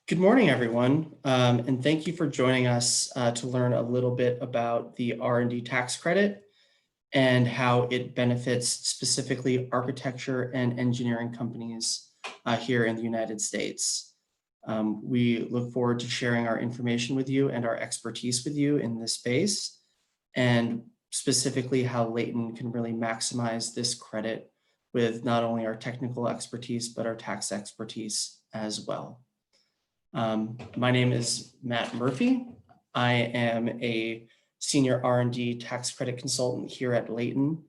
Good morning, everyone, and thank you for joining us to learn a little bit about the R&D tax credit and how it benefits specifically architecture and engineering companies here in the United States. We look forward to sharing our information with you and our expertise with you in this space, and specifically how Leyton can really maximize this credit with not only our technical expertise, but our tax expertise as well. My name is Matt Murphy. I am a senior R&D tax credit consultant here at Leyton,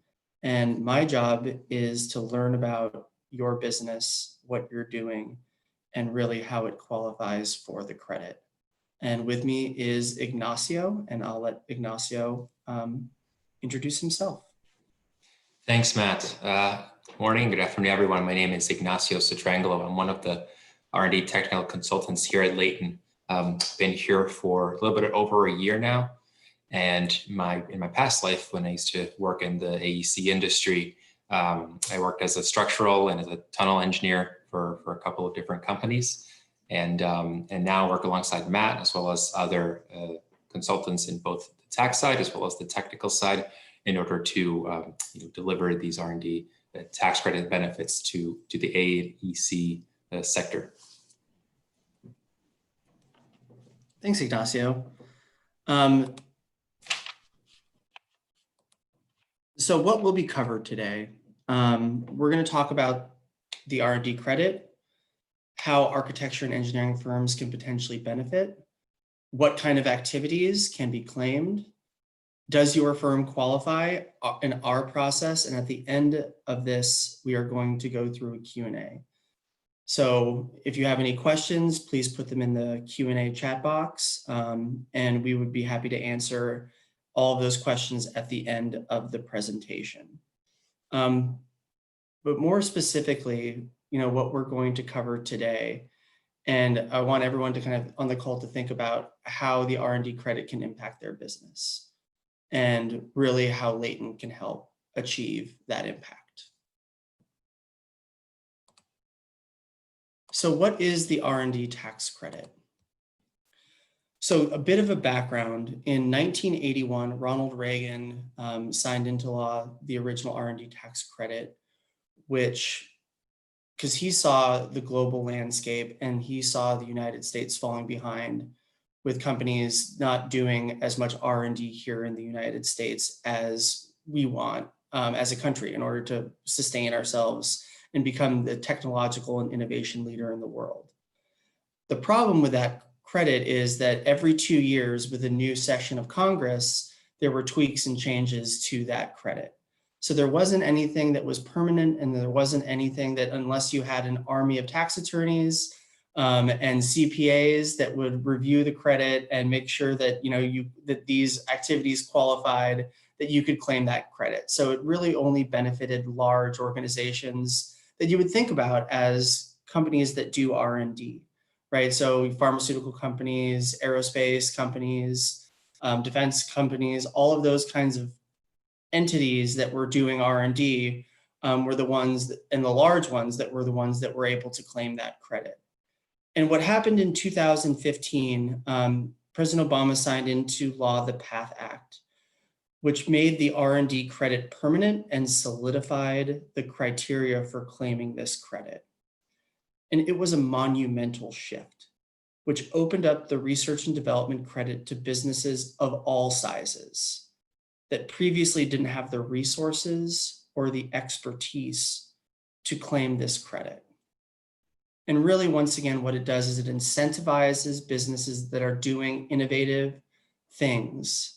and my job is to learn about your business, what you're doing, and really how it qualifies for the credit. And with me is Ignacio, and I'll let Ignacio introduce himself. Thanks, Matt. Morning, good afternoon, everyone. My name is Ignacio Citrangelo. I'm one of the R&D technical consultants here at Leyton. Been here for a little bit over a year now. And in my past life, when I used to work in the AEC industry, I worked as a structural and as a tunnel engineer for a couple of different companies. And now work alongside Matt, as well as other consultants in both the tax side as well as the technical side, in order to deliver these R&D tax credit benefits to the AEC sector. Thanks, Ignacio. So what will be covered today? We're going to talk about the R&D credit, how architecture and engineering firms can potentially benefit, what kind of activities can be claimed, does your firm qualify in our process, and at the end of this, we are going to go through a Q&A. So if you have any questions, please put them in the Q&A chat box, and we would be happy to answer all of those questions at the end of the presentation. But more specifically, what we're going to cover today, and I want everyone to kind of on the call to think about how the R&D credit can impact their business, and really how Leyton can help achieve that impact. So what is the R&D tax credit? So a bit of a background. In 1981, Ronald Reagan signed into law the original R&D tax credit, because he saw the global landscape and he saw the United States falling behind with companies not doing as much R&D here in the United States as we want as a country in order to sustain ourselves and become the technological and innovation leader in the world. The problem with that credit is that every 2 years with a new session of Congress, there were tweaks and changes to that credit. So there wasn't anything that was permanent, and there wasn't anything that, unless you had an army of tax attorneys and CPAs that would review the credit and make sure that that these activities qualified, that you could claim that credit. So it really only benefited large organizations that you would think about as companies that do R&D, right? So pharmaceutical companies, aerospace companies, defense companies, all of those kinds of entities that were doing R&D were the ones, and the large ones that were the ones that were able to claim that credit. And what happened in 2015, President Obama signed into law the PATH Act, which made the R&D credit permanent and solidified the criteria for claiming this credit. And it was a monumental shift, which opened up the research and development credit to businesses of all sizes that previously didn't have the resources or the expertise to claim this credit. And really, once again, what it does is it incentivizes businesses that are doing innovative things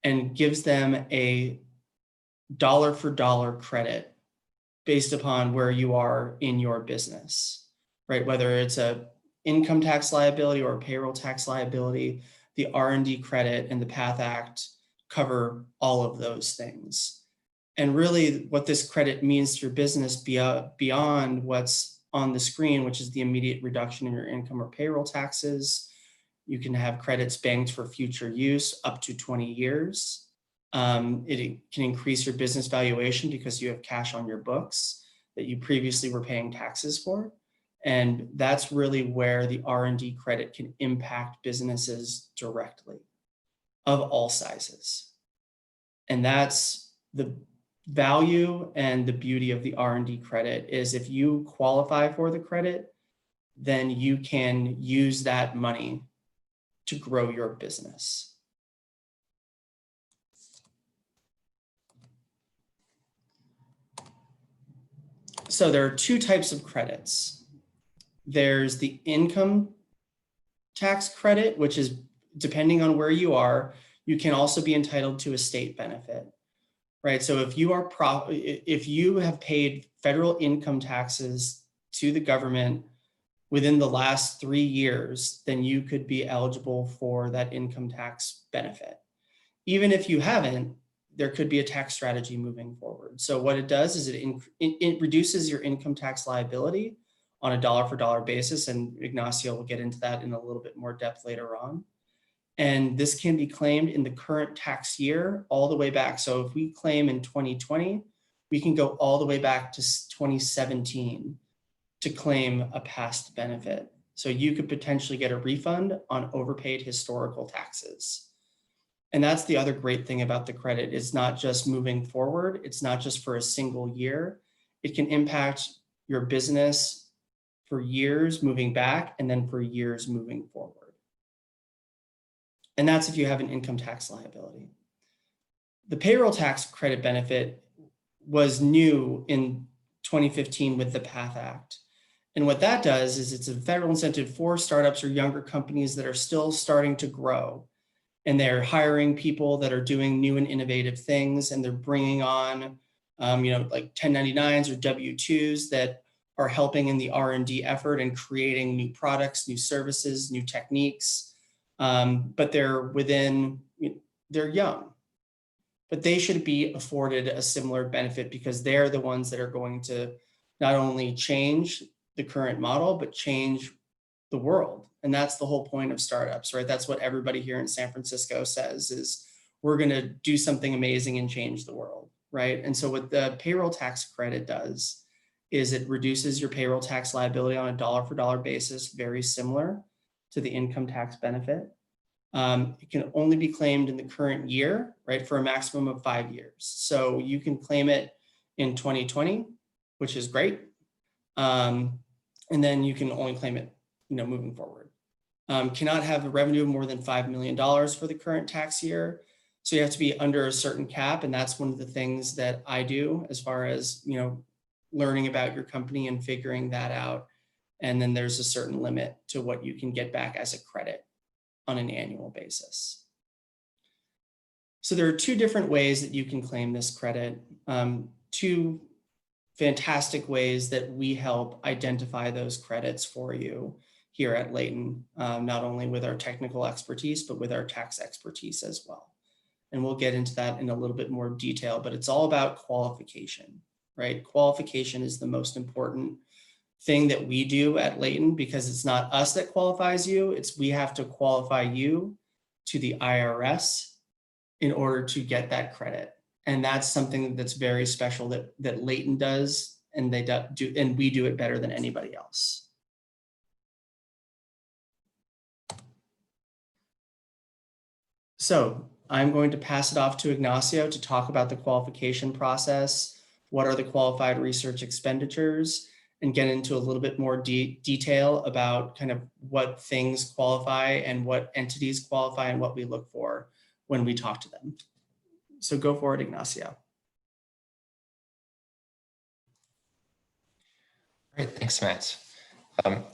and gives them a dollar for dollar credit based upon where you are in your business, right? Whether it's a income tax liability or a payroll tax liability, the R&D credit and the PATH Act cover all of those things. And really what this credit means to your business beyond what's on the screen, which is the immediate reduction in your income or payroll taxes. You can have credits banked for future use up to 20 years. It can increase your business valuation because you have cash on your books that you previously were paying taxes for. And that's really where the R&D credit can impact businesses directly of all sizes. And that's the value and the beauty of the R&D credit is if you qualify for the credit, then you can use that money to grow your business. So there are two types of credits. There's the income tax credit, which is depending on where you are, you can also be entitled to a state benefit, right? So if you have paid federal income taxes to the government within the last 3 years, then you could be eligible for that income tax benefit. Even if you haven't, there could be a tax strategy moving forward. So what it does is it reduces your income tax liability on a dollar for dollar basis. And Ignacio will get into that in a little bit more depth later on. And this can be claimed in the current tax year all the way back. So if we claim in 2020, we can go all the way back to 2017 to claim a past benefit. So you could potentially get a refund on overpaid historical taxes. And that's the other great thing about the credit. It's not just moving forward. It's not just for a single year. It can impact your business for years moving back and then for years moving forward. And that's if you have an income tax liability. The payroll tax credit benefit was new in 2015 with the PATH Act. And what that does is it's a federal incentive for startups or younger companies that are still starting to grow. And they're hiring people that are doing new and innovative things. And they're bringing on, like 1099s or W-2s that are helping in the R&D effort and creating new products, new services, new techniques. But they're young, but they should be afforded a similar benefit because they're the ones that are going to not only change the current model, but change the world. And that's the whole point of startups, right? That's what everybody here in San Francisco says is we're going to do something amazing and change the world, right? And so what the payroll tax credit does is it reduces your payroll tax liability on a dollar for dollar basis, very similar to the income tax benefit. It can only be claimed in the current year, right, for a maximum of 5 years. So you can claim it in 2020, which is great. And then you can only claim it, moving forward. Cannot have a revenue of more than $5 million for the current tax year. So you have to be under a certain cap. And that's one of the things that I do as far as, learning about your company and figuring that out. And then there's a certain limit to what you can get back as a credit on an annual basis. So there are two different ways that you can claim this credit. Two fantastic ways that we help identify those credits for you here at Leyton, not only with our technical expertise, but with our tax expertise as well. And we'll get into that in a little bit more detail, but it's all about qualification, right? Qualification is the most important thing that we do at Leyton because it's not us that qualifies you, we have to qualify you to the IRS in order to get that credit. And that's something that's very special that Leyton does, and and we do it better than anybody else. So I'm going to pass it off to Ignacio to talk about the qualification process, what are the qualified research expenditures, and get into a little bit more detail about kind of what things qualify and what entities qualify and what we look for when we talk to them. So go for it, Ignacio. Great, thanks, Matt.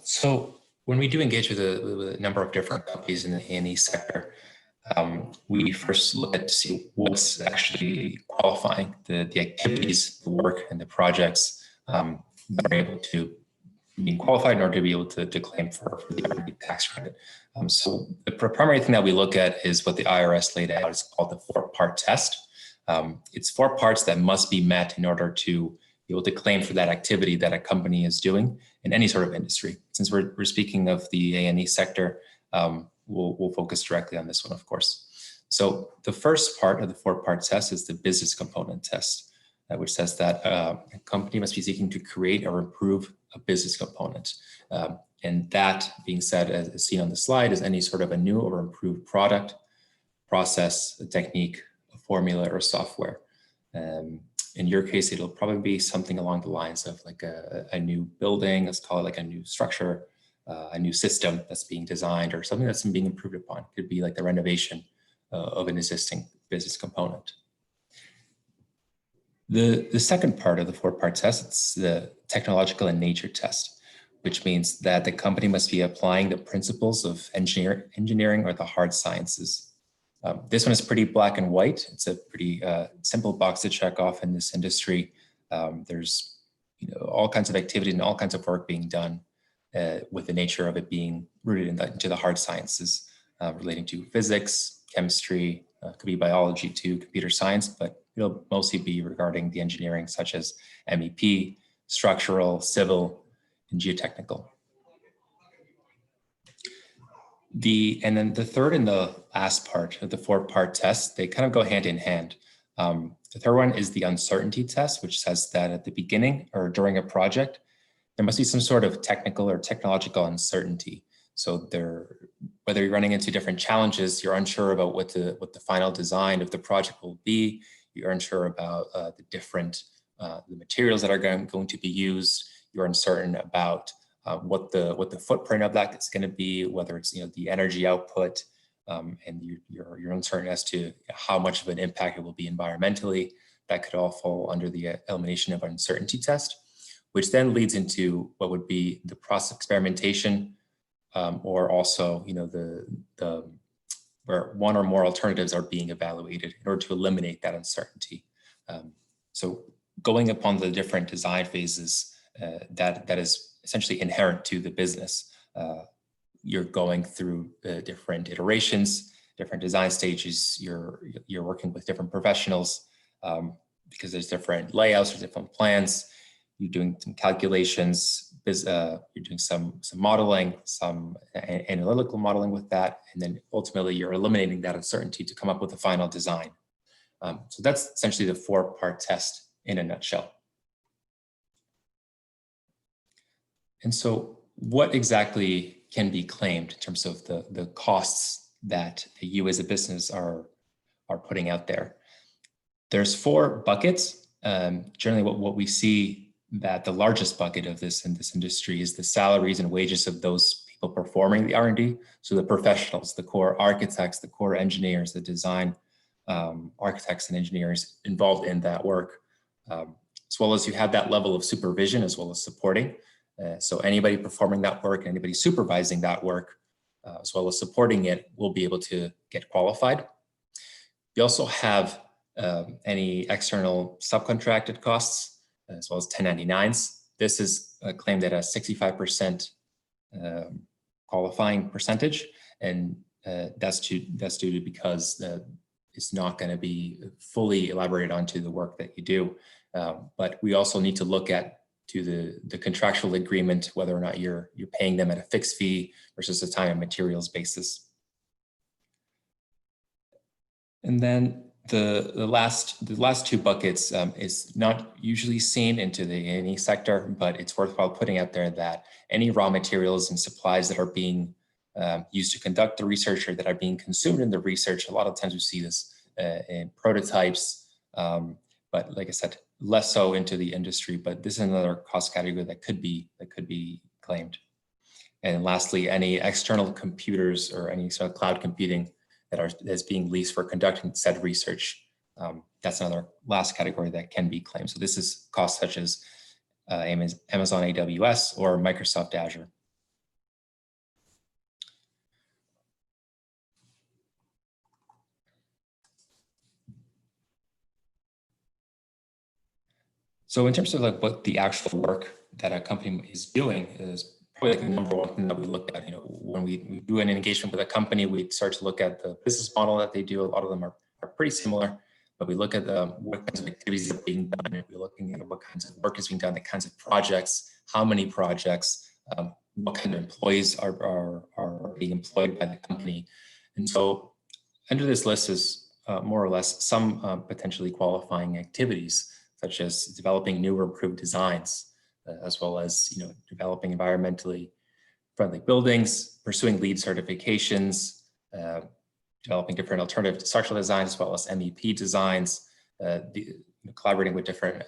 So when we do engage with a number of different companies in the A&E sector, we first look at to see what's actually qualifying the activities, the work, and the projects that are able to be qualified in order to be able to claim for the R&D tax credit. So the primary thing that we look at is what the IRS laid out. It's called the 4-part test. It's 4 parts that must be met in order to be able to claim for that activity that a company is doing in any sort of industry. Since we're speaking of the A&E sector, we'll focus directly on this one, of course. So the first part of the 4-part test is the business component test, which says that a company must be seeking to create or improve a business component. And that being said, as seen on the slide, is any sort of a new or improved product, process, a technique, a formula, or software. In your case, it'll probably be something along the lines of like a new building, let's call it like a new structure, a new system that's being designed, or something that's being improved upon. It could be like the renovation of an existing business component. The second part of the 4-part test, it's the technological in nature test, which means that the company must be applying the principles of engineering or the hard sciences. This one is pretty black and white. It's a pretty simple box to check off in this industry. There's all kinds of activity and all kinds of work being done with the nature of it being rooted into the hard sciences relating to physics, chemistry, could be biology too, computer science, but it'll mostly be regarding the engineering such as MEP, structural, civil, and geotechnical. And then the third and the last part of the 4-part test, they kind of go hand in hand. The third one is the uncertainty test, which says that at the beginning or during a project, there must be some sort of technical or technological uncertainty. So whether you're running into different challenges, you're unsure about what the final design of the project will be. You're unsure about the materials that are going to be used. You're uncertain about what the footprint of that is going to be, whether it's the energy output, and you're uncertain as to how much of an impact it will be environmentally. That could all fall under the elimination of uncertainty test, which then leads into what would be the process experimentation, or also where one or more alternatives are being evaluated in order to eliminate that uncertainty. So going upon the different design phases, that is essentially inherent to the business. You're going through different iterations, different design stages. You're working with different professionals because there's different layouts or different plans. You're doing some calculations, you're doing some modeling, some analytical modeling with that, and then ultimately you're eliminating that uncertainty to come up with a final design. So that's essentially the 4-part test in a nutshell. And so what exactly can be claimed in terms of the costs that you as a business are putting out there? There's 4 buckets. Generally what we see that the largest bucket of this in this industry is the salaries and wages of those people performing the R&D. So the professionals, the core architects, the core engineers, the design architects and engineers involved in that work, as well as you have that level of supervision as well as supporting. So anybody performing that work, anybody supervising that work, as well as supporting it, will be able to get qualified. You also have any external subcontracted costs, as well as 1099s. This is claimed at a 65% qualifying percentage, and that's due to because it's not going to be fully elaborated onto the work that you do. But we also need to look at the contractual agreement, whether or not you're paying them at a fixed fee versus a time and materials basis. And then the last 2 buckets is not usually seen into the A&E sector, but it's worthwhile putting out there that any raw materials and supplies that are being used to conduct the research or that are being consumed in the research, a lot of times we see this in prototypes, but like I said, less so into the industry, but this is another cost category that could be claimed. And lastly, any external computers or any sort of cloud computing that's being leased for conducting said research. That's another last category that can be claimed. So this is costs such as Amazon AWS or Microsoft Azure. So in terms of like what the actual work that a company is doing is probably like the number one thing that we look at. When we do an engagement with a company, we start to look at the business model that they do. A lot of them are pretty similar, but we look at what kinds of activities are being done. We're looking at what kinds of work is being done, the kinds of projects, how many projects, what kind of employees are being employed by the company. And so under this list is more or less some potentially qualifying activities, such as developing new or improved designs, as well as developing environmentally friendly buildings, pursuing LEED certifications, developing different alternative structural designs as well as MEP designs, collaborating with different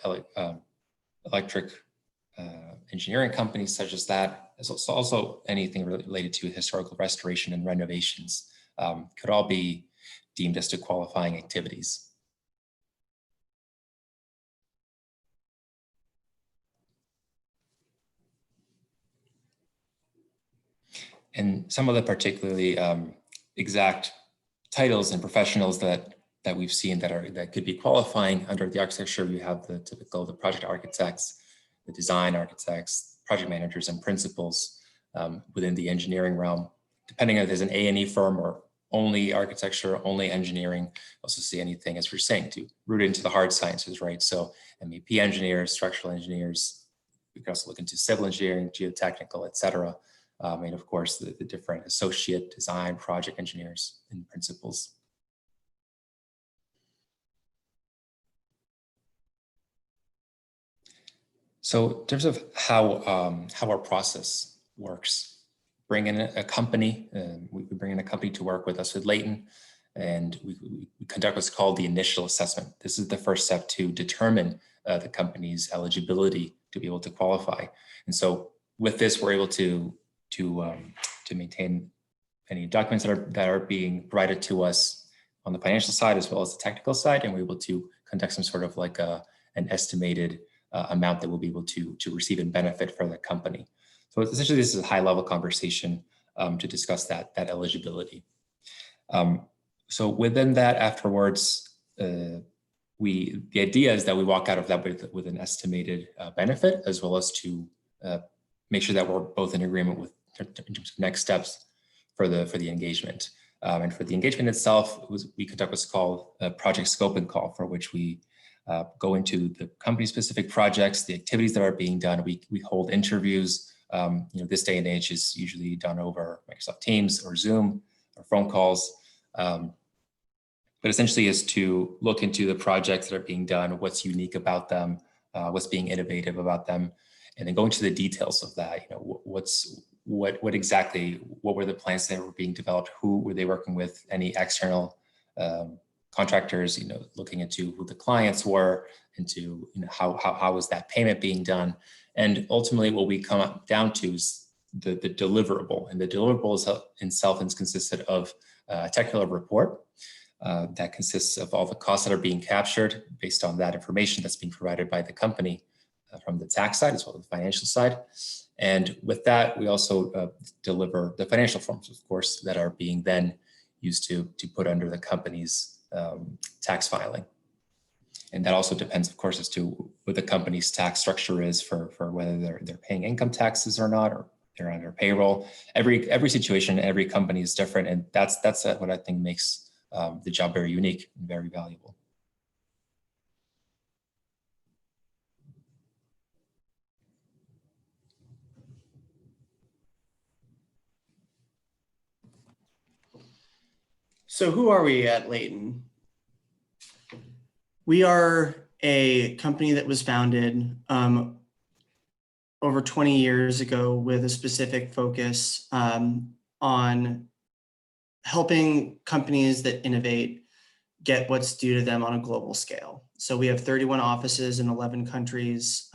electric engineering companies such as that. There's also anything related to historical restoration and renovations could all be deemed as to qualifying activities. And some of the particularly exact titles and professionals that we've seen that could be qualifying under the architecture, we have the typical, the project architects, the design architects, project managers, and principals within the engineering realm. Depending on if there's an A&E firm or only architecture, only engineering, also see anything, as we're saying, to root into the hard sciences, right? So MEP engineers, structural engineers, we can also look into civil engineering, geotechnical, et cetera. And of course, the different associate design, project engineers, and principals. So in terms of how our process works, bring in a company, we bring in a company to work with us with Leyton, and we conduct what's called the initial assessment. This is the first step to determine the company's eligibility to be able to qualify. And so with this, we're able to maintain any documents that are being provided to us on the financial side as well as the technical side, and we're able to conduct some sort of like an estimated amount that we'll be able to receive and benefit for the company. So essentially, this is a high-level conversation to discuss that eligibility. So within that, afterwards, the idea is that we walk out of that with an estimated benefit, as well as to make sure that we're both in agreement with in terms of next steps for the engagement. And for the engagement itself, we conduct what's called a project scoping call, for which we go into the company-specific projects, the activities that are being done. We hold interviews. This day and age is usually done over Microsoft Teams or Zoom or phone calls. But essentially is to look into the projects that are being done, what's unique about them, what's being innovative about them, and then go into the details of that. What were the plans that were being developed? Who were they working with? Any external contractors? Looking into who the clients were, into how was that payment being done, and ultimately what we come down to is the deliverable. And the deliverable itself is consisted of a technical report that consists of all the costs that are being captured based on that information that's being provided by the company from the tax side as well as the financial side. And with that, we also deliver the financial forms, of course, that are being then used to put under the company's tax filing. And that also depends, of course, as to what the company's tax structure is for whether they're paying income taxes or not, or they're under payroll. Every situation, every company is different, and that's what I think makes the job very unique and very valuable. So who are we at Leyton? We are a company that was founded over 20 years ago with a specific focus on helping companies that innovate get what's due to them on a global scale. So we have 31 offices in 11 countries.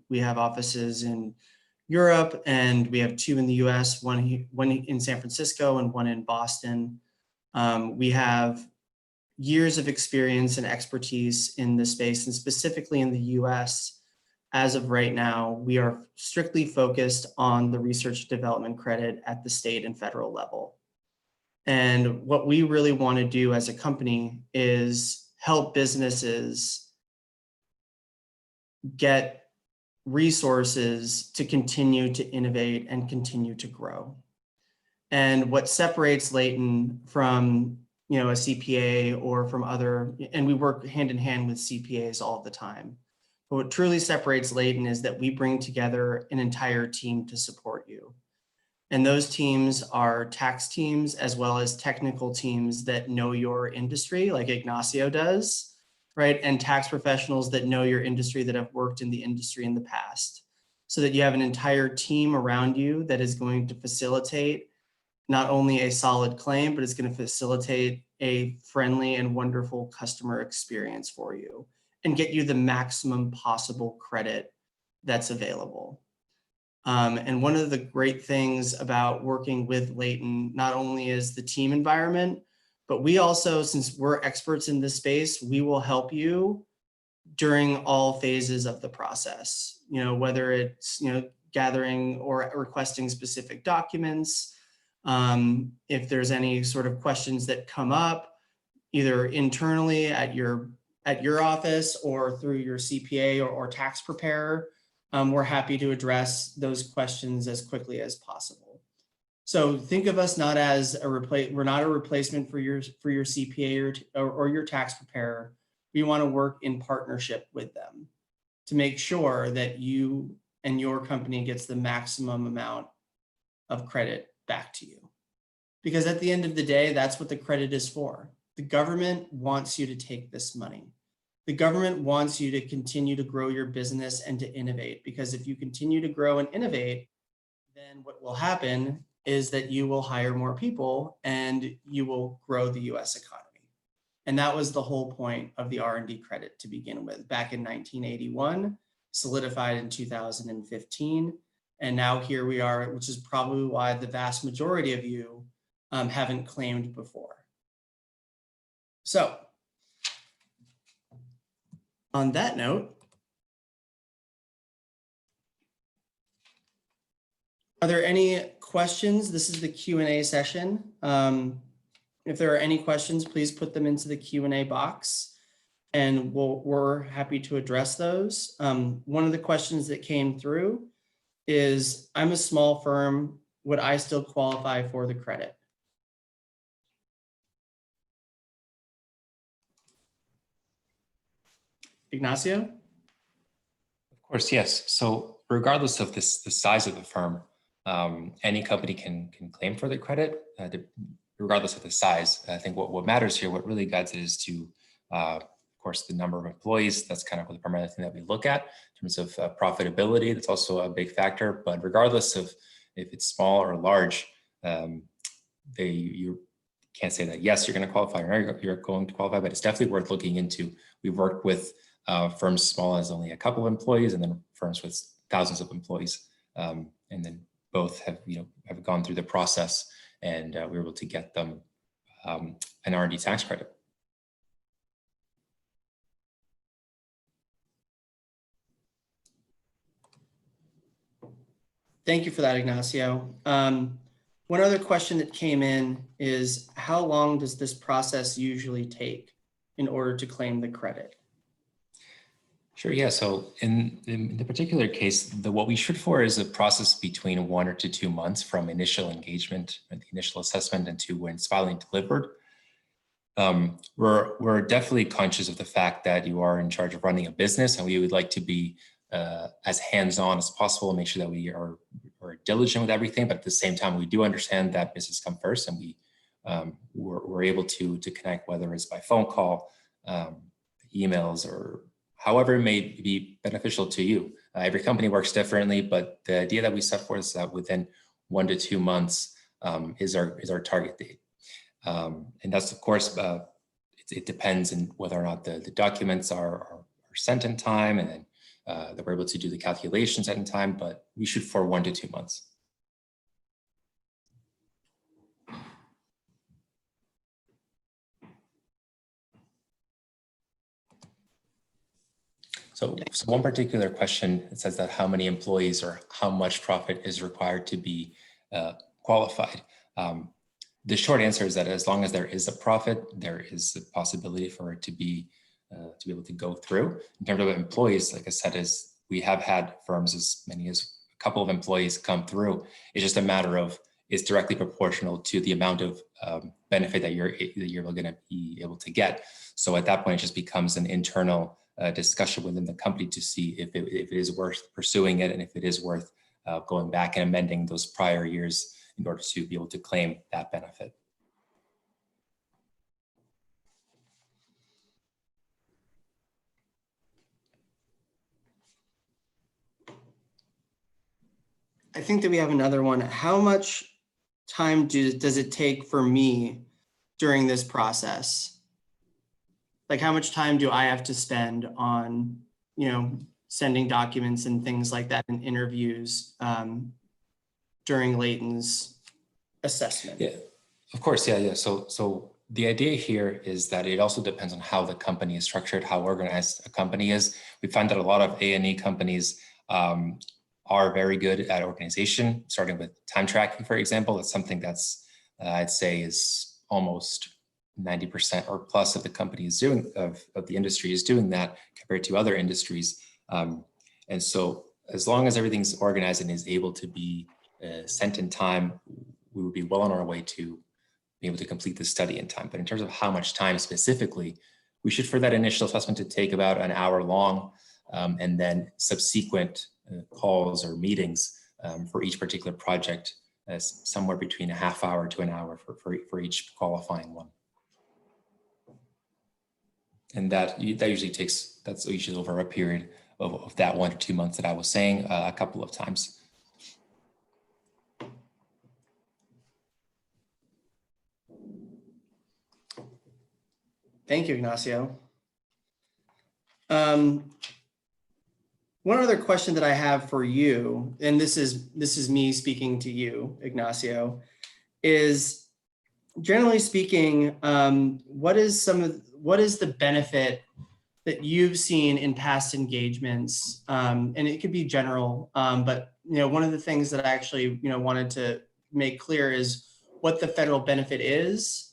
We have offices in Europe, and we have 2 in the US, one in San Francisco and one in Boston. We have years of experience and expertise in this space, and specifically in the US. As of right now, we are strictly focused on the research development credit at the state and federal level. And what we really want to do as a company is help businesses get resources to continue to innovate and continue to grow. And what separates Leyton from a CPA or from other, and we work hand in hand with CPAs all the time. But what truly separates Leyton is that we bring together an entire team to support you. And those teams are tax teams as well as technical teams that know your industry, like Ignacio does, right? And tax professionals that know your industry, that have worked in the industry in the past. so that you have an entire team around you that is going to facilitate not only a solid claim, but it's going to facilitate a friendly and wonderful customer experience for you and get you the maximum possible credit that's available. And one of the great things about working with Leyton, not only is the team environment, but we also, since we're experts in this space, we will help you during all phases of the process, whether it's, gathering or requesting specific documents. If there's any sort of questions that come up, either internally at your office or through your CPA or tax preparer, we're happy to address those questions as quickly as possible. So think of us not as we're not a replacement for your CPA or your tax preparer. We want to work in partnership with them to make sure that you and your company gets the maximum amount of credit back to you. Because at the end of the day, that's what the credit is for. The government wants you to take this money. The government wants you to continue to grow your business and to innovate, because if you continue to grow and innovate, then what will happen is that you will hire more people and you will grow the US economy. And that was the whole point of the R&D credit to begin with, back in 1981, solidified in 2015. And now here we are, which is probably why the vast majority of you haven't claimed before. So on that note, are there any questions? This is the Q&A session. If there are any questions, please put them into the Q&A box and we're happy to address those. One of the questions that came through is, I'm a small firm, would I still qualify for the credit? Ignacio? Of course, yes. So regardless of the size of the firm, any company can claim for the credit, regardless of the size. I think what matters here, what really guides it is to, of course, the number of employees. That's kind of the primary thing that we look at in terms of profitability. That's also a big factor. But regardless of if it's small or large, you can't say that, yes, you're going to qualify or you're going to qualify, but it's definitely worth looking into. We've worked with firms small as only a couple of employees, and then firms with thousands of employees. And then both have gone through the process, and we were able to get them an R&D tax credit. Thank you for that, Ignacio. One other question that came in is, how long does this process usually take in order to claim the credit? Sure, yeah. So in the particular case, what we shoot for is a process between 1 to 2 months from initial engagement and the initial assessment and to when it's finally delivered. We're definitely conscious of the fact that you are in charge of running a business, and we would like to be as hands-on as possible and make sure that we are diligent with everything. But at the same time, we do understand that business comes first, and we're able to connect, whether it's by phone call, emails, or however it may be beneficial to you. Every company works differently, but the idea that we set forth is that within 1 to 2 months is our target date. And that's, of course, it depends on whether or not the documents are sent in time, and then that we're able to do the calculations in time, but we shoot for 1 to 2 months. So one particular question, it says that how many employees or how much profit is required to be qualified. The short answer is that as long as there is a profit, there is a possibility for it to be able to go through. In terms of employees, like I said, we have had firms as many as a couple of employees come through. It's just a matter of, it's directly proportional to the amount of benefit that you're going to be able to get. So at that point, it just becomes an internal discussion within the company to see if it is worth pursuing it, and if it is worth going back and amending those prior years in order to be able to claim that benefit. I think that we have another one. How much time does it take for me during this process? Like, how much time do I have to spend on, sending documents and things like that and interviews during Leyton's assessment? Yeah, of course. Yeah. So the idea here is that it also depends on how the company is structured, how organized a company is. We find that a lot of A&E companies are very good at organization, starting with time tracking, for example. It's something that's, I'd say, is almost 90% or plus of the company is doing, of the industry is doing that compared to other industries. And so as long as everything's organized and is able to be sent in time, we would be well on our way to be able to complete the study in time. But in terms of how much time specifically, we should, for that initial assessment, to take about an hour long, and then subsequent calls or meetings for each particular project, somewhere between a half hour to an hour for each qualifying one. And that usually takes, that's usually over a period of that 1 to 2 months that I was saying a couple of times. Thank you, Ignacio. One other question that I have for you, and this is me speaking to you, Ignacio, is generally speaking, what is the benefit that you've seen in past engagements? And it could be general, but one of the things that I actually wanted to make clear is what the federal benefit is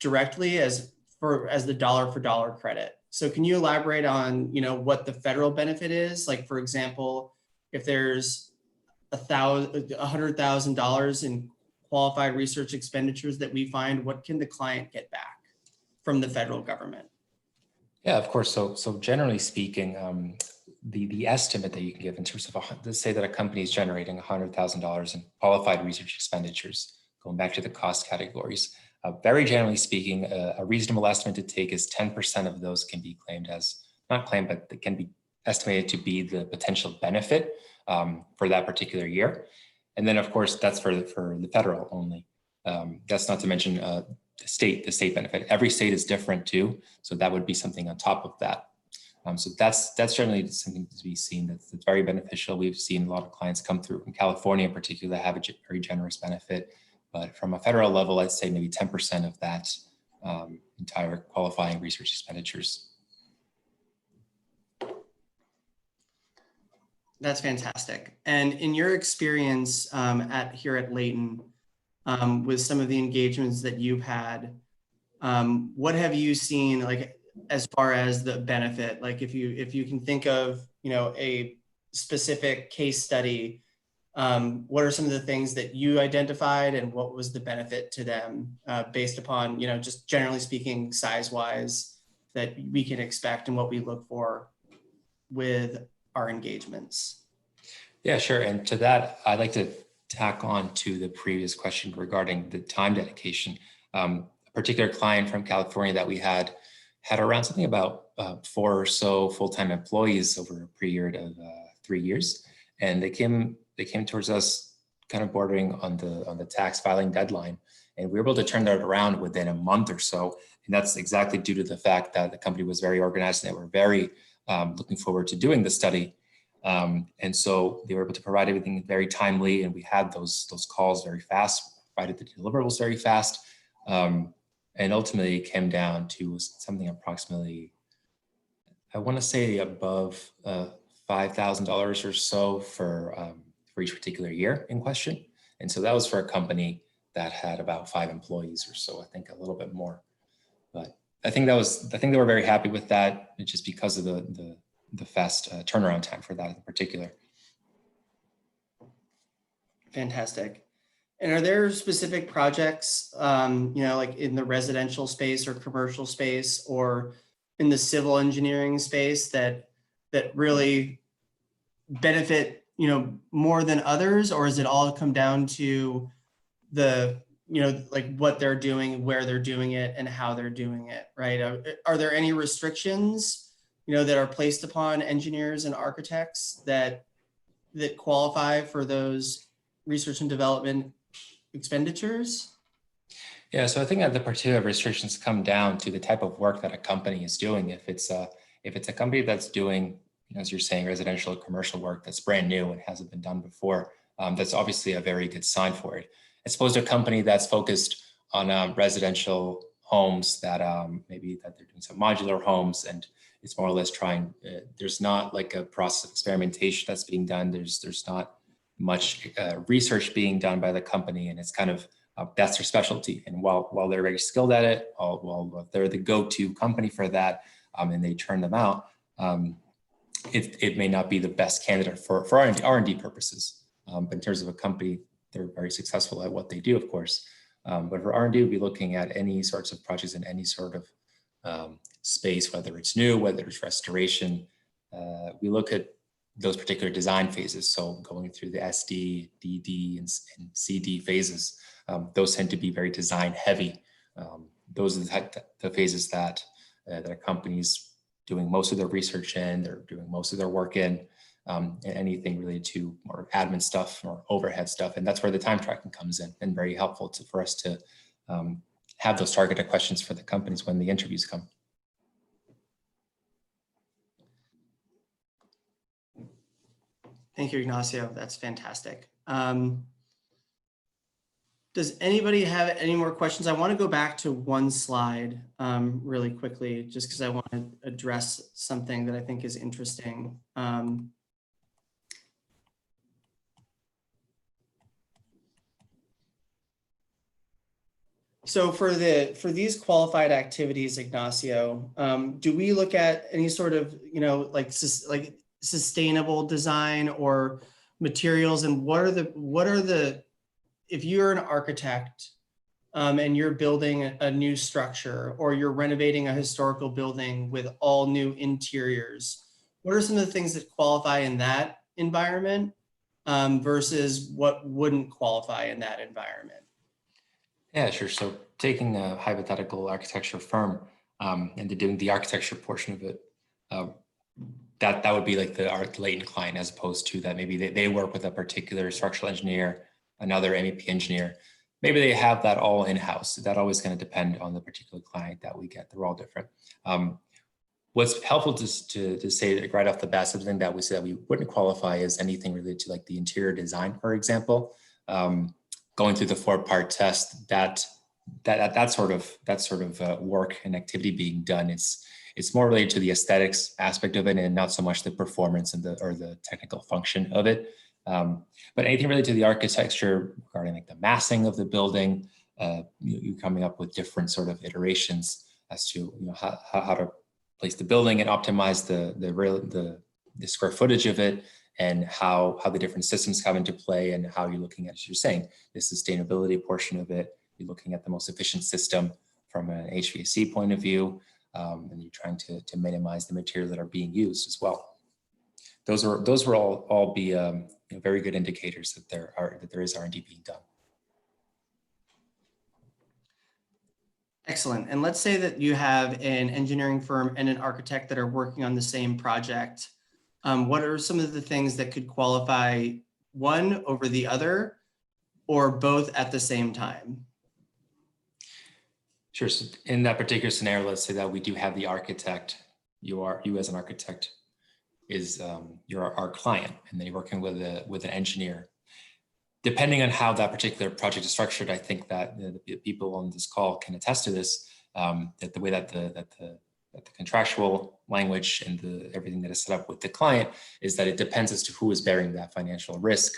directly as the dollar for dollar credit. So can you elaborate on what the federal benefit is? Like, for example, if there's $100,000 in qualified research expenditures that we find, what can the client get back from the federal government? Yeah, of course. So generally speaking, the estimate that you can give in terms of, let's say that a company is generating $100,000 in qualified research expenditures, going back to the cost categories, very generally speaking, a reasonable estimate to take is 10% of those can be claimed as, not claimed, but it can be estimated to be the potential benefit for that particular year. And then, of course, that's for the federal only. That's not to mention the state benefit. Every state is different too, so that would be something on top of that. So that's generally something to be seen that's very beneficial. We've seen a lot of clients come through in California in particular that have a very generous benefit. But from a federal level, I'd say maybe 10% of that entire qualifying research expenditures. That's fantastic. And in your experience here at Leyton, with some of the engagements that you've had, what have you seen, like, as far as the benefit? Like, if you can think of a specific case study, what are some of the things that you identified and what was the benefit to them based upon, just generally speaking, size-wise, that we can expect and what we look for with our engagements? Yeah, sure. And to that, I'd like to tack on to the previous question regarding the time dedication. A particular client from California that we had around something about 4 or so full-time employees over a period of 3 years. And they came towards us kind of bordering on the tax filing deadline. And we were able to turn that around within a month or so. And that's exactly due to the fact that the company was very organized and they were very looking forward to doing the study. And so they were able to provide everything very timely. And we had those calls very fast, provided the deliverables very fast. And ultimately it came down to something approximately, I want to say above $5,000 or so for each particular year in question. And so that was for a company that had about 5 employees or so, I think a little bit more. But I think they were very happy with that, just because of the fast turnaround time for that in particular. Fantastic. And are there specific projects, like in the residential space or commercial space or in the civil engineering space that really benefit, more than others? Or does it all come down to the, like what they're doing, where they're doing it, and how they're doing it, right? Are there any restrictions, that are placed upon engineers and architects that qualify for those research and development expenditures? Yeah, so I think that the particular restrictions come down to the type of work that a company is doing. If it's a company that's doing, as you're saying, residential or commercial work that's brand new and hasn't been done before, that's obviously a very good sign for it. As opposed to a company that's focused on residential homes that maybe that they're doing some modular homes, and it's more or less trying. There's not like a process of experimentation that's being done. There's not much research being done by the company, and it's kind of that's their specialty. And while they're very skilled at it, while they're the go-to company for that, and they turn them out, it may not be the best candidate for R&D purposes. But in terms of a company, they're very successful at what they do, of course. But for R&D, we'll be looking at any sorts of projects in any sort of space, whether it's new, whether it's restoration. We look at those particular design phases. So going through the SD, DD, and CD phases, those tend to be very design heavy. Those are the phases that a company's doing most of their research in, they're doing most of their work in, and anything related to more admin stuff or overhead stuff. And that's where the time tracking comes in, and very helpful for us to have those targeted questions for the companies when the interviews come. Thank you, Ignacio. That's fantastic. Does anybody have any more questions? I want to go back to one slide really quickly, just because I want to address something that I think is interesting. So for these qualified activities, Ignacio, do we look at any sort of, like sustainable design or materials, and what are the if you're an architect and you're building a new structure, or you're renovating a historical building with all new interiors, what are some of the things that qualify in that environment versus what wouldn't qualify in that environment? Yeah, sure. So taking a hypothetical architecture firm and doing the architecture portion of it, that would be like the Leyton client, as opposed to that maybe they work with a particular structural engineer, another MEP engineer. Maybe they have that all in-house. That always going to depend on the particular client that we get. They're all different. What's helpful to say right off the bat, something that we say that we wouldn't qualify is anything related to like the interior design, for example. Going through the 4-part test, that sort of work and activity being done, it's more related to the aesthetics aspect of it, and not so much the performance and the technical function of it. But anything related to the architecture regarding like the massing of the building, you're coming up with different sort of iterations as to how to place the building and optimize the square footage of it, and how the different systems come into play, and how you're looking at, as you're saying, the sustainability portion of it. You're looking at the most efficient system from an HVAC point of view, and you're trying to minimize the materials that are being used as well. Those will all be very good indicators that there is R&D being done. Excellent. And let's say that you have an engineering firm and an architect that are working on the same project. What are some of the things that could qualify one over the other, or both at the same time? Sure. So in that particular scenario, let's say that we do have the architect. You as an architect is you're our client, and then you're working with an engineer. Depending on how that particular project is structured, I think that the people on this call can attest to this. That the way that the contractual language and everything that is set up with the client is that it depends as to who is bearing that financial risk.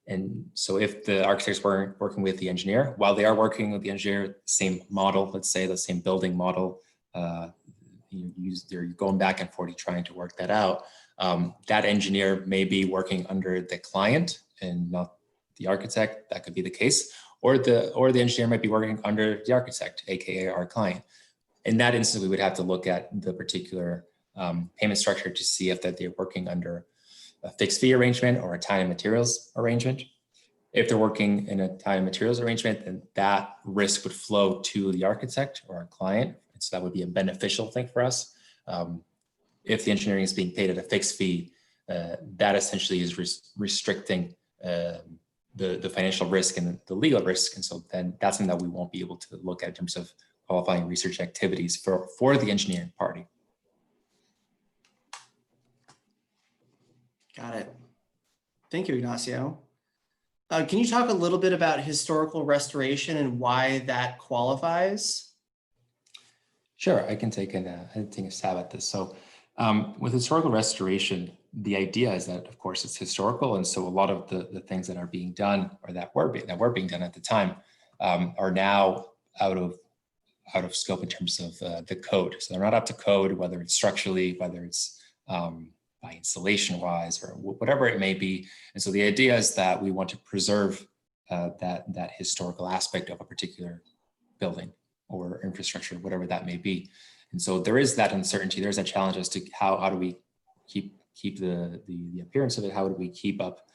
And so if the architects were working with the engineer, while they are working with the engineer, same model, let's say the same building model, you're going back and forth trying to work that out. That engineer may be working under the client and not the architect. That could be the case, or the engineer might be working under the architect, aka our client. In that instance, we would have to look at the particular payment structure to see if that they're working under a fixed fee arrangement or a time and materials arrangement. If they're working in a time and materials arrangement, then that risk would flow to the architect or our client. And so that would be a beneficial thing for us. If the engineering is being paid at a fixed fee, that essentially is restricting the financial risk and the legal risk. And so then that's something that we won't be able to look at in terms of qualifying research activities for the engineering party. Got it. Thank you, Ignacio. Can you talk a little bit about historical restoration and why that qualifies? Sure, I can take a stab at this. So with historical restoration, the idea is that, of course, it's historical. And so a lot of the things that are being done or that were being done at the time are now out of scope in terms of the code. So they're not up to code, whether it's structurally, whether it's by installation wise or whatever it may be. And so the idea is that we want to preserve that historical aspect of a particular building or infrastructure, whatever that may be. And so there is that uncertainty. There's that challenge as to how do we keep the appearance of it? How do we keep up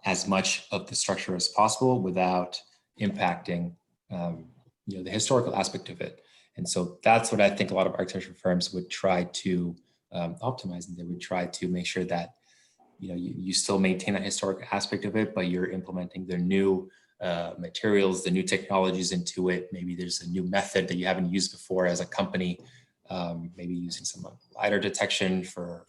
as much of the structure as possible without impacting the historical aspect of it? And so that's what I think a lot of architecture firms would try to optimize, and they would try to make sure that you still maintain that historic aspect of it, but you're implementing the new materials, the new technologies into it. Maybe there's a new method that you haven't used before as a company, maybe using some LiDAR detection for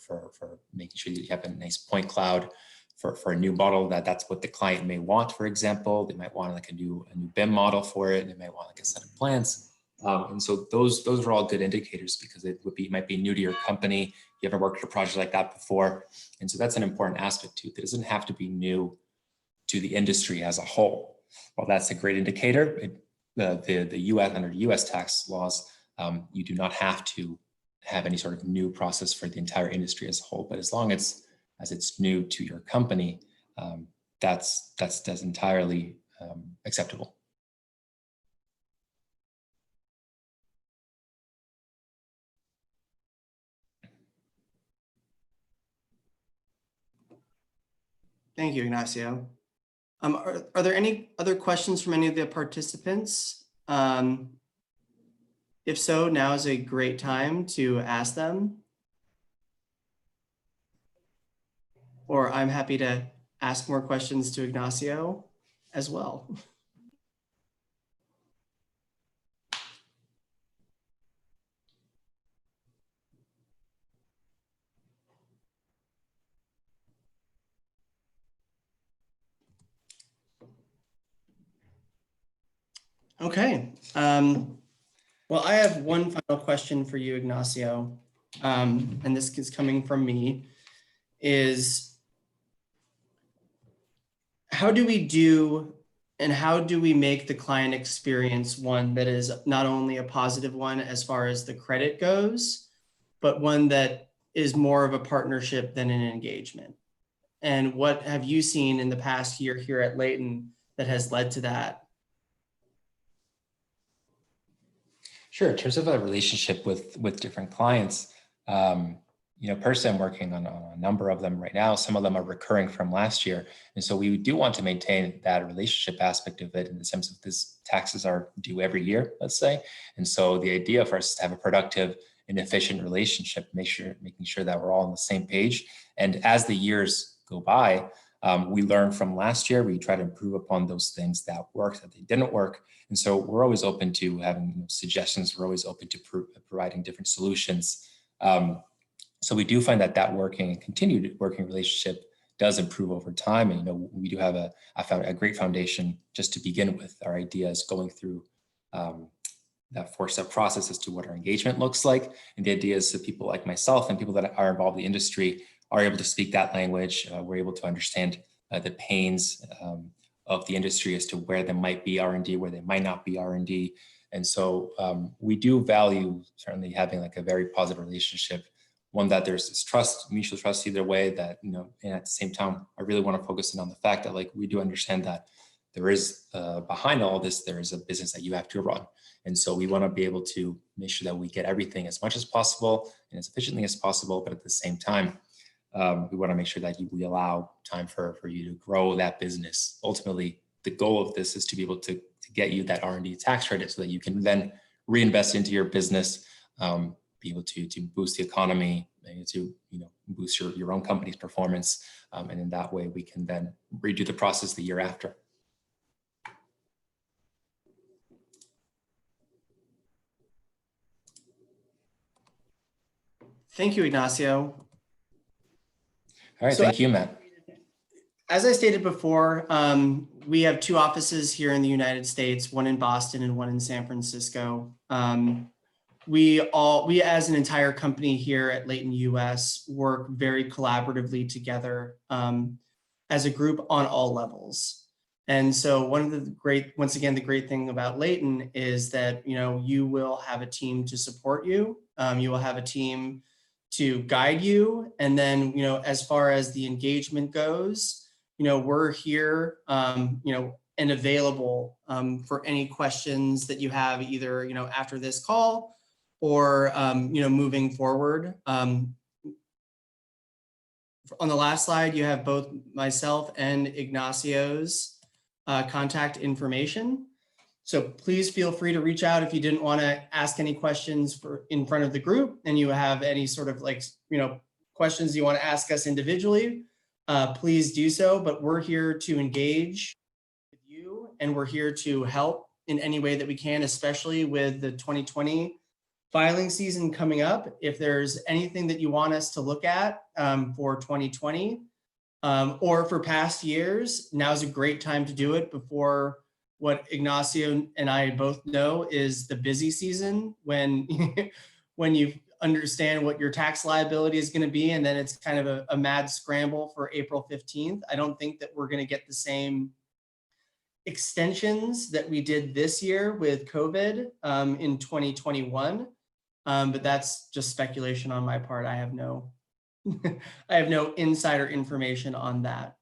making sure that you have a nice point cloud for a new model that's what the client may want. For example, they might want like a new BIM model for it. They might want like a set of plans. And so those are all good indicators because it might be new to your company. You haven't worked on a project like that before. And so that's an important aspect too. It doesn't have to be new to the industry as a whole. Well, that's a great indicator. The US, under US tax laws, you do not have to have any sort of new process for the entire industry as a whole. But as long as it's new to your company, that's entirely acceptable. Thank you, Ignacio. Are there any other questions from any of the participants? If so, now is a great time to ask them. Or I'm happy to ask more questions to Ignacio as well. Okay. Well, I have one final question for you, Ignacio, and this is coming from me, is how do we make the client experience one that is not only a positive one as far as the credit goes, but one that is more of a partnership than an engagement? And what have you seen in the past year here at Leyton that has led to that? Sure. In terms of a relationship with different clients, personally, I'm working on a number of them right now. Some of them are recurring from last year. And so we do want to maintain that relationship aspect of it in the sense of this taxes are due every year, let's say. And so the idea for us is to have a productive and efficient relationship, making sure that we're all on the same page. And as the years go by, we learn from last year. We try to improve upon those things that worked, that they didn't work. And so we're always open to having suggestions. We're always open to providing different solutions. So we do find that working and continued working relationship does improve over time. And, we do have a great foundation just to begin with. Our idea is going through that 4-step process as to what our engagement looks like. And the idea is that people like myself and people that are involved in the industry are able to speak that language. We're able to understand the pains of the industry as to where there might be R&D, where there might not be R&D. And so we do value certainly having like a very positive relationship, one that there's this trust, mutual trust either way, that, and at the same time, I really want to focus in on the fact that like we do understand that there is behind all this, there is a business that you have to run. And so we want to be able to make sure that we get everything as much as possible and as efficiently as possible. But at the same time, we want to make sure that we allow time for you to grow that business. Ultimately, the goal of this is to be able to get you that R&D tax credit so that you can then reinvest into your business, be able to boost the economy, to boost your own company's performance. And in that way, we can then redo the process the year after. Thank you, Ignacio. All right, So thank you, Matt. As I stated before, we have two offices here in the United States, one in Boston and one in San Francisco. We as an entire company here at Leyton US work very collaboratively together as a group on all levels. And so the great thing about Leyton is that, you will have a team to support you. You will have a team to guide you. And then, as far as the engagement goes, we're here, and available for any questions that you have either, after this call or, moving forward. On the last slide, you have both myself and Ignacio's contact information. So please feel free to reach out if you didn't want to ask any questions in front of the group and you have any sort of questions you want to ask us individually, please do so. But we're here to engage with you and we're here to help in any way that we can, especially with the 2020 filing season coming up. If there's anything that you want us to look at for 2020 or for past years, now's a great time to do it before what Ignacio and I both know is the busy season when, when you understand what your tax liability is going to be, and then it's kind of a mad scramble for April 15th. I don't think that we're going to get the same extensions that we did this year with COVID in 2021. But that's just speculation on my part. I have no, I have no insider information on that.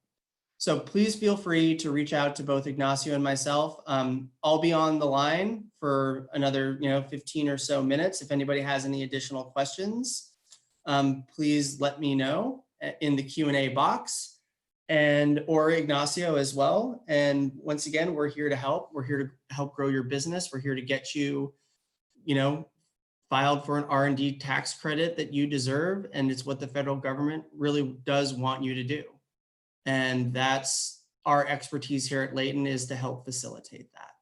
So please feel free to reach out to both Ignacio and myself. I'll be on the line for another 15 or so minutes. If anybody has any additional questions, please let me know in the Q&A box or Ignacio as well. And once again, we're here to help. We're here to help grow your business. We're here to get you, filed for an R&D tax credit that you deserve. And it's what the federal government really does want you to do. And that's our expertise here at Leyton, is to help facilitate that.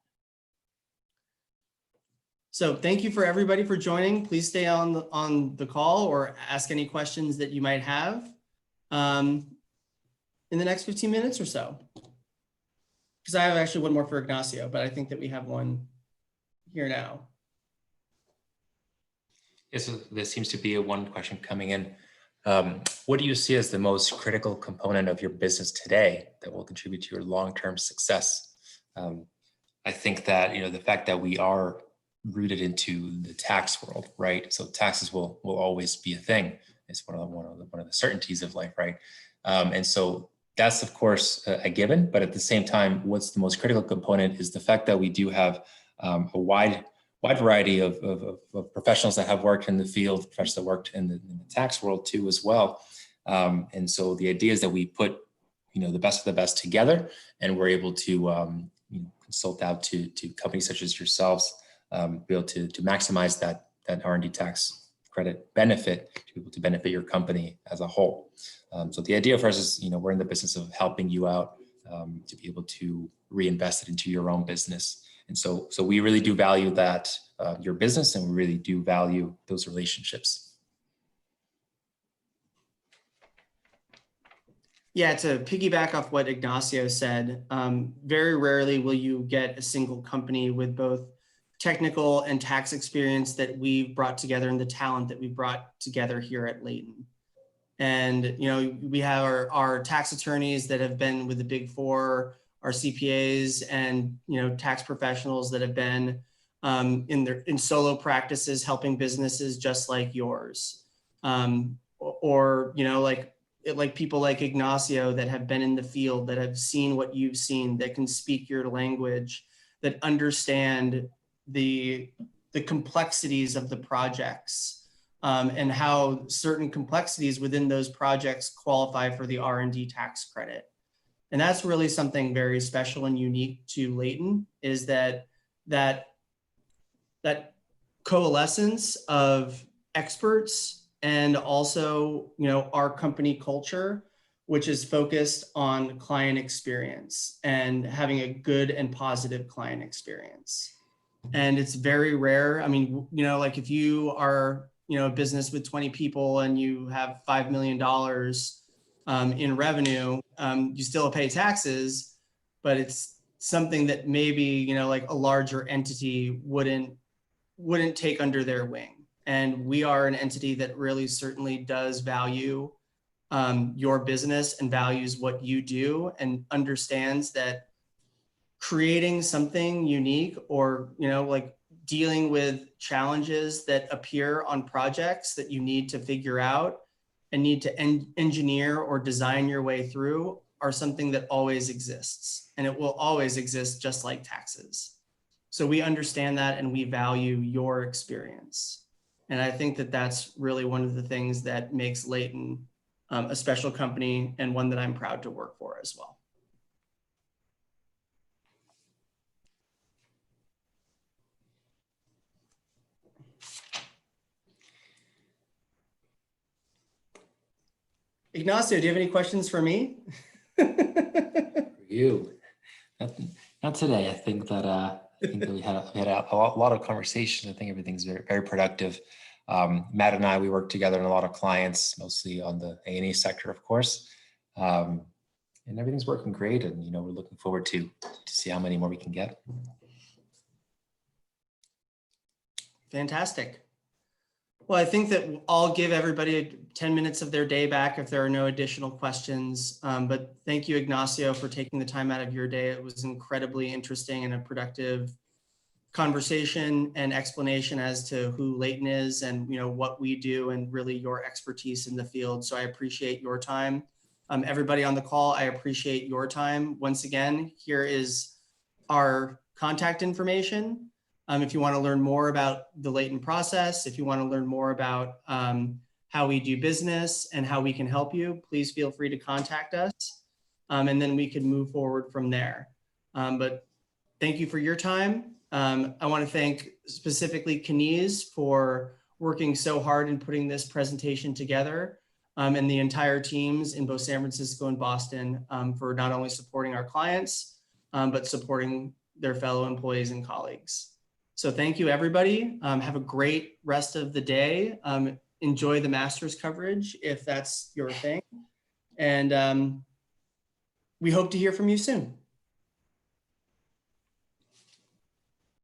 So thank you for everybody for joining. Please stay on the call or ask any questions that you might have in the next 15 minutes or so. Because I have actually one more for Ignacio, but I think that we have one here now. Yes, so there seems to be one question coming in. What do you see as the most critical component of your business today that will contribute to your long-term success? I think that, the fact that we are rooted into the tax world, right? So taxes will always be a thing. It's one of the certainties of life, right? And so that's, of course, a given. But at the same time, what's the most critical component is the fact that we do have a wide variety of professionals that have worked in the field, professionals that worked in the tax world too as well. And so the idea is that we put, the best of the best together, and we're able to consult out to companies such as yourselves, be able to maximize that R&D tax credit benefit, to be able to benefit your company as a whole. So the idea for us is, we're in the business of helping you out to be able to reinvest it into your own business. And so we really do value that, your business, and we really do value those relationships. Yeah, to piggyback off what Ignacio said, very rarely will you get a single company with both technical and tax experience that we've brought together and the talent that we brought together here at Leyton. And, we have our tax attorneys that have been with the Big Four, our CPAs and, tax professionals that have been in solo practices, helping businesses just like yours. Or like people like Ignacio that have been in the field, that have seen what you've seen, that can speak your language, that understand the complexities of the projects and how certain complexities within those projects qualify for the R&D tax credit. And that's really something very special and unique to Leyton, is that coalescence of experts and also, our company culture, which is focused on client experience and having a good and positive client experience. And it's very rare. I mean, like if you are, a business with 20 people and you have $5 million in revenue, you still pay taxes, but it's something that maybe, like a larger entity wouldn't take under their wing. And we are an entity that really certainly does value your business and values what you do and understands that creating something unique or, like dealing with challenges that appear on projects that you need to figure out and need to engineer or design your way through are something that always exists, and it will always exist, just like taxes. So we understand that and we value your experience. And I think that that's really one of the things that makes Leyton a special company and one that I'm proud to work for as well. Ignacio, do you have any questions for me? For you, not today. I think that we had a lot of conversation. I think everything's very, very productive. Matt and I, we work together in a lot of clients, mostly on the A&E sector, of course, and everything's working great. And we're looking forward to see how many more we can get. Fantastic. Well, I think that I'll give everybody 10 minutes of their day back if there are no additional questions. But thank you, Ignacio, for taking the time out of your day. It was incredibly interesting and a productive conversation and explanation as to who Leyton is and what we do and really your expertise in the field. So I appreciate your time. Everybody on the call, I appreciate your time. Once again, here is our contact information. If you want to learn more about the Leyton process, if you want to learn more about how we do business and how we can help you, please feel free to contact us. And then we can move forward from there. But thank you for your time. I want to thank specifically Keniz for working so hard in putting this presentation together, and the entire teams in both San Francisco and Boston for not only supporting our clients, but supporting their fellow employees and colleagues. So thank you, everybody. Have a great rest of the day. Enjoy the Masters coverage if that's your thing. And we hope to hear from you soon.